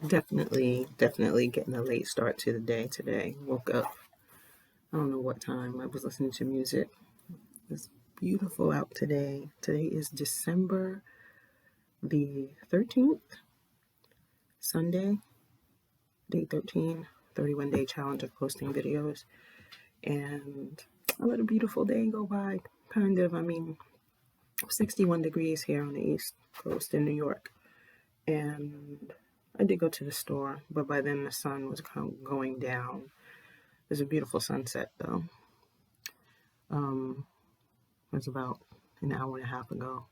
Definitely getting a late start to the day today. Woke up, I don't know what time. I was listening to music. It's beautiful out today. Today is December the 13th, Sunday, day 13, 31-day challenge of posting videos. And I let a beautiful day go by. Kind of, 61 degrees here on the East Coast in New York. And I did go to the store, but by then the sun was going down. There's a beautiful sunset though. It was about an hour and a half ago.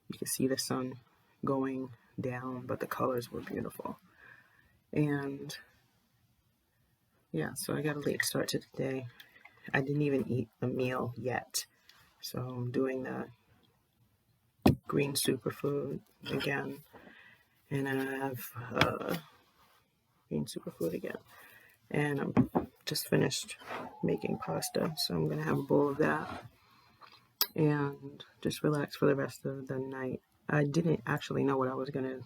You could see the sun going down, but the colors were beautiful. And yeah, so I got a late start to the day. I didn't even eat a meal yet. So I'm doing the green superfood again. And I have green superfood again. And I'm just finished making pasta. So I'm going to have a bowl of that and just relax for the rest of the night. I didn't actually know what I was going to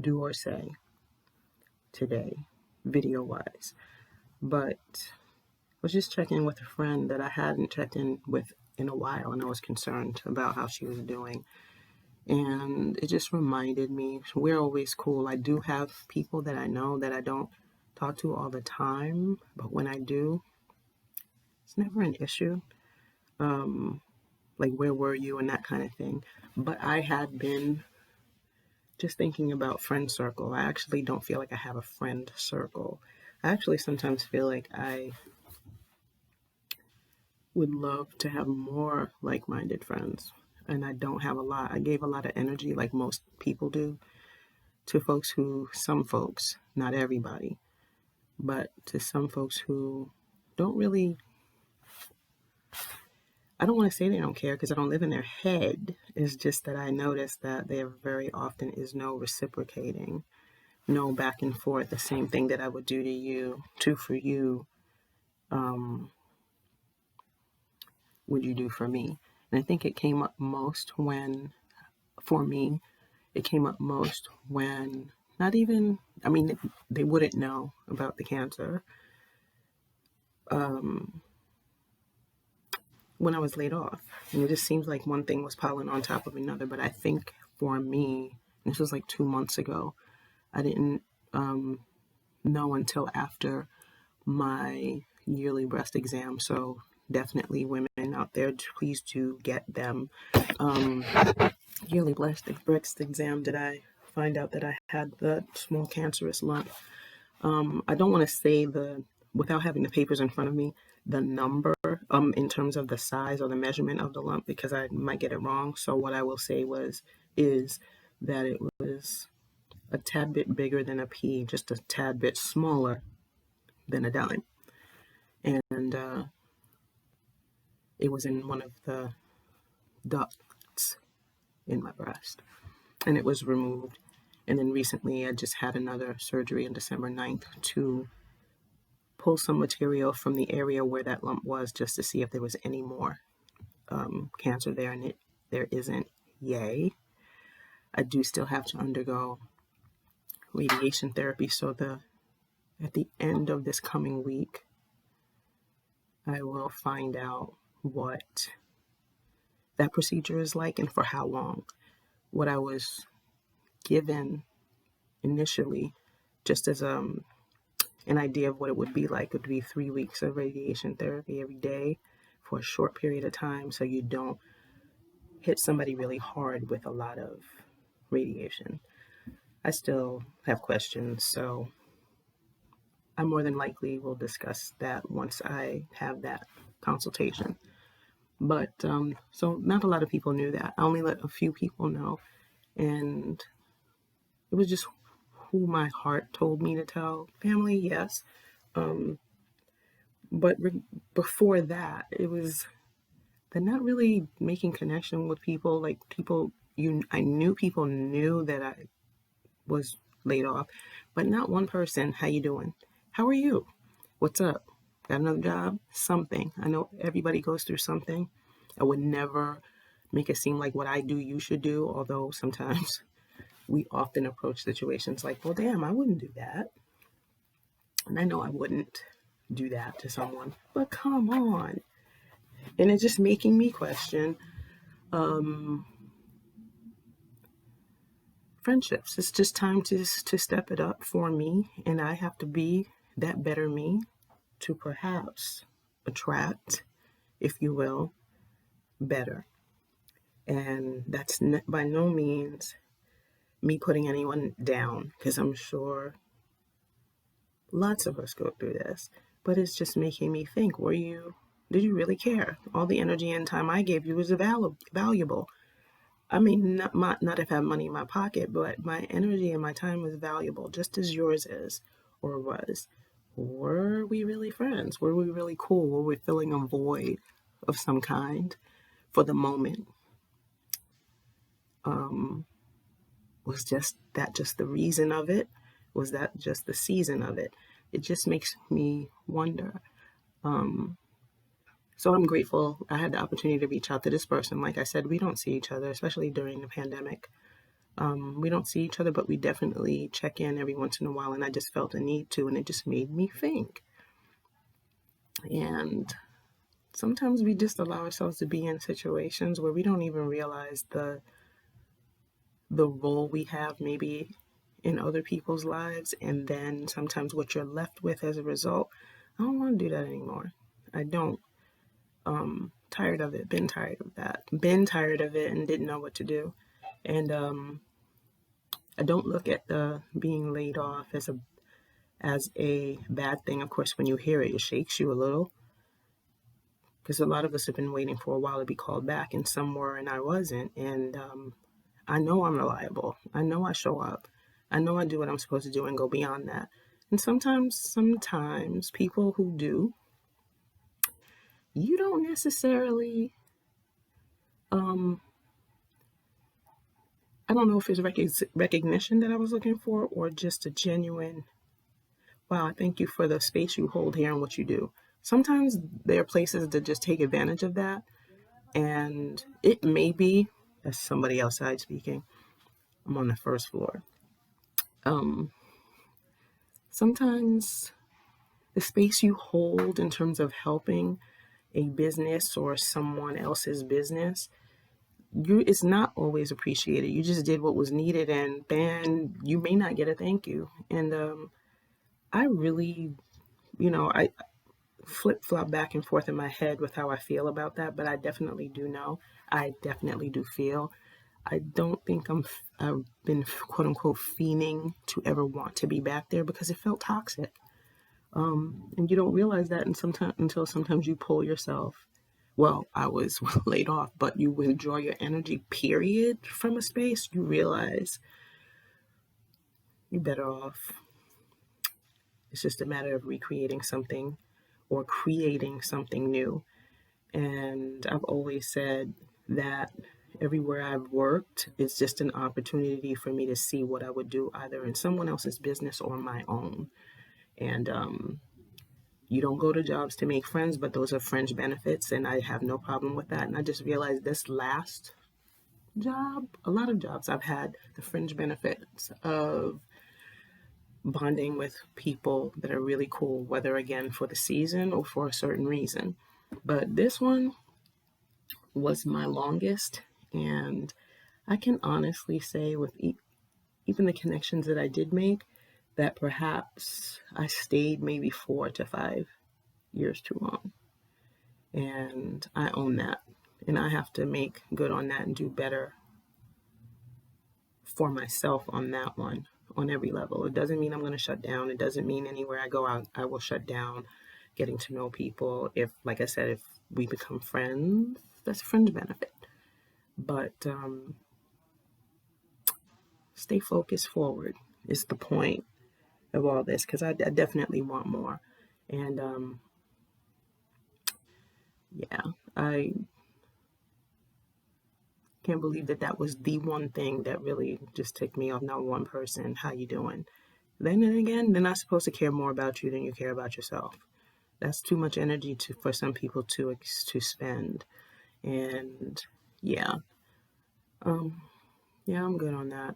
do or say today, video wise, but I was just checking with a friend that I hadn't checked in with in a while, and I was concerned about how she was doing. And it just reminded me, we're always cool. I do have people that I know that I don't talk to all the time, but when I do, it's never an issue. Like, where were you and that kind of thing. But I had been just thinking about friend circle. I actually don't feel like I have a friend circle. I actually sometimes feel like I would love to have more like-minded friends, and I don't have a lot. I gave a lot of energy, like most people do, to some folks, not everybody, but to some folks who don't really, I don't want to say they don't care because I don't live in their head. It's just that I notice that there very often is no reciprocating, no back and forth. The same thing that I would do to you, for you, would you do for me? And I think it came up most when, for me, it came up most when, not even, they wouldn't know about the cancer. When I was laid off, and it just seems like one thing was piling on top of another. But I think for me, this was like 2 months ago, I didn't know until after my yearly breast exam. So definitely women out there, please do get them. Yearly breast exam, did I find out that I had the small cancerous lump. I don't want to say without having the papers in front of me, the number in terms of the size or the measurement of the lump, because I might get it wrong. So what I will say is that it was a tad bit bigger than a pea, just a tad bit smaller than a dime. And it was in one of the ducts in my breast, and it was removed. And then recently I just had another surgery on December 9th to pull some material from the area where that lump was, just to see if there was any more cancer there, and there isn't. Yay. I do still have to undergo radiation therapy, so at the end of this coming week, I will find out what that procedure is like and for how long. What I was given initially, just as an idea of what it would be like, would be 3 weeks of radiation therapy every day for a short period of time, so you don't hit somebody really hard with a lot of radiation. I still have questions, so I more than likely will discuss that once I have that consultation. But so not a lot of people knew that. I only let a few people know, and it was just who my heart told me to tell. Family, yes. But before that, it was not really making connection with people. Like I knew people knew that I was laid off, but not one person. How you doing? How are you? What's up? Got another job? Something. I know everybody goes through something. I would never make it seem like what I do you should do, although sometimes we often approach situations like, well, damn, I wouldn't do that. And I know I wouldn't do that to someone, but come on. And it's just making me question friendships. It's just time to step it up for me, and I have to be that better me to perhaps attract, if you will, better. And that's by no means me putting anyone down, because I'm sure lots of us go through this. But it's just making me think, did you really care? All the energy and time I gave you was valuable. I mean, not if I have money in my pocket, but my energy and my time was valuable, just as yours is or was. Were we really friends? Were we really cool? Were we filling a void of some kind for the moment? Was just the reason of it? Was that just the season of it? It just makes me wonder. So I'm grateful I had the opportunity to reach out to this person. Like I said, we don't see each other, especially during the pandemic. We don't see each other, but we definitely check in every once in a while, and I just felt a need to, and it just made me think. And sometimes we just allow ourselves to be in situations where we don't even realize the role we have maybe in other people's lives, and then sometimes what you're left with as a result. I don't want to do that anymore. I don't. Tired of it, been tired of that, been tired of it, and didn't know what to do. And I don't look at the being laid off as a bad thing. Of course, when you hear it, it shakes you a little, because a lot of us have been waiting for a while to be called back, and some were, and I wasn't. And I know I'm reliable. I know I show up. I know I do what I'm supposed to do and go beyond that. And sometimes people who do, you don't necessarily, I don't know if it's recognition that I was looking for, or just a genuine, wow, thank you for the space you hold here and what you do. Sometimes there are places that just take advantage of that. And it may be, that's somebody outside speaking. I'm on the first floor. Sometimes the space you hold in terms of helping a business or someone else's business, it's not always appreciated. You just did what was needed, and then you may not get a thank you. And I really, I flip flop back and forth in my head with how I feel about that, but I definitely do know. I definitely do feel. I don't think I've been quote unquote fiending to ever want to be back there, because it felt toxic. And you don't realize that until sometimes you pull yourself. Well, I was laid off, but you withdraw your energy, period, from a space, you realize you're better off. It's just a matter of recreating something or creating something new. And I've always said that everywhere I've worked is just an opportunity for me to see what I would do either in someone else's business or my own. And you don't go to jobs to make friends, but those are fringe benefits, and I have no problem with that. And I just realized this last job, a lot of jobs I've had the fringe benefits of bonding with people that are really cool, whether again for the season or for a certain reason. But this one was my longest, and I can honestly say, with even the connections that I did make, that perhaps I stayed maybe 4 to 5 years too long. And I own that. And I have to make good on that and do better for myself on that one, on every level. It doesn't mean I'm going to shut down. It doesn't mean anywhere I go out, I will shut down getting to know people. If, like I said, if we become friends, that's a fringe benefit. But stay focused forward is the point of all this, because I definitely want more. And yeah, I can't believe that was the one thing that really just ticked me off. Not one person, how you doing? Then again, they're not supposed to care more about you than you care about yourself. That's too much energy for some people to spend. And yeah, yeah, I'm good on that.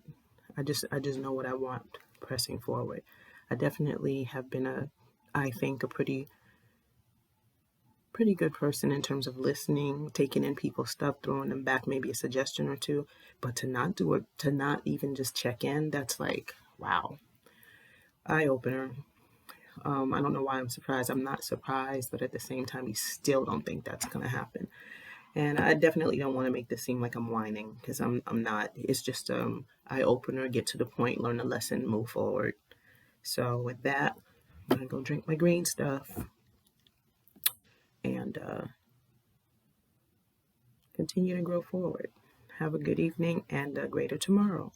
I just know what I want pressing forward. I definitely have been I think a pretty good person in terms of listening, taking in people's stuff, throwing them back maybe a suggestion or two, but to not do it, to not even just check in, that's like, wow, eye opener. I don't know why I'm surprised. I'm not surprised, but at the same time, you still don't think that's gonna happen. And I definitely don't want to make this seem like I'm whining because I'm not. It's just eye opener. Get to the point, learn a lesson, move forward. So with that, I'm gonna go drink my green stuff and continue to grow forward. Have a good evening and a greater tomorrow.